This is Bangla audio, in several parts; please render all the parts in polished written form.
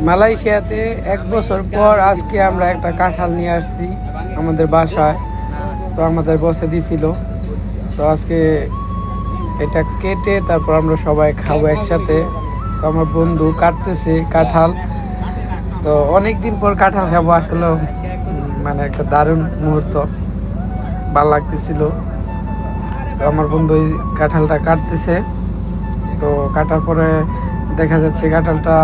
মালয়েশিয়াতে 1 বছর পর আজকে আমরা একটা কাঁঠাল নিয়ে আসছি আমাদের বাসায়। তো আমাদের বসে দিছিল, তো আজকে এটা কেটে তারপর আমরা সবাই খাবো একসাথে। তো আমার বন্ধু কাটতেছে কাঁঠাল, তো অনেক দিন পর কাঁঠাল খাবো আসলে, মানে একটা দারুণ মুহূর্ত, ভালো লাগতেছিল। তো আমার বন্ধু এই কাঁঠালটা কাটতেছে, তো কাটার পরে দেখা যাচ্ছে কাঁঠালটা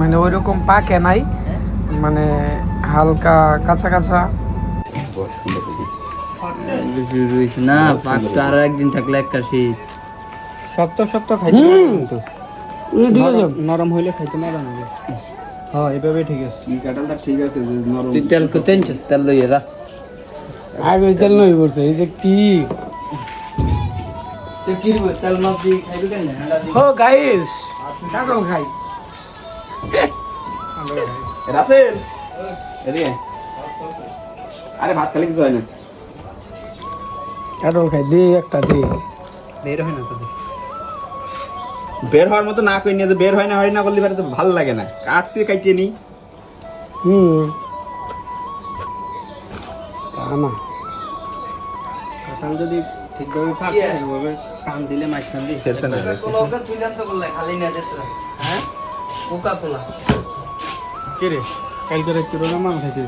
মানে ওই রকম পাকে নাই, মানে হালকা কাঁচা কাঁচা। না পাক তো আর একদিন থাকলে একটা শীত শক্ত শক্ত খাইতে পারবে কিন্তু ঠিক আছে, নরম হইলে খাইতে মজা নেবে। হ্যাঁ এভাবে ঠিক আছে। এই কাঁঠালটা ঠিক আছে যে নরম। তুই তেল করতে আনছিস, তেল লইয়ে যা। আগে তেল নই পড়ছে, এই যে কি তুই কি রে তেল মাছ দিয়ে খাইবি কেন? ও গাইস, কাঁঠাল খাই। রাসেল এদিকে আরে ভাত খালি কিছু হয় না। কাঁঠাল খাই, দে একটা দে। বের হয় না তো বের হওয়ার মতো না কই নিয়ে যে বের হয় না করলে তো ভালো লাগে না। কাটছি কাটিয়ে নি। তা না, কাঁঠাল যদি ঠিকভাবে পাকে ওভাবে কান দিলে মাঝখান দিয়ে শেরছে না। কোকা তুইলাম তো করলে খালি না যেত। হ্যাঁ কোকা কোলা কে রে কালকে রাত্রে না মাল খাইছে।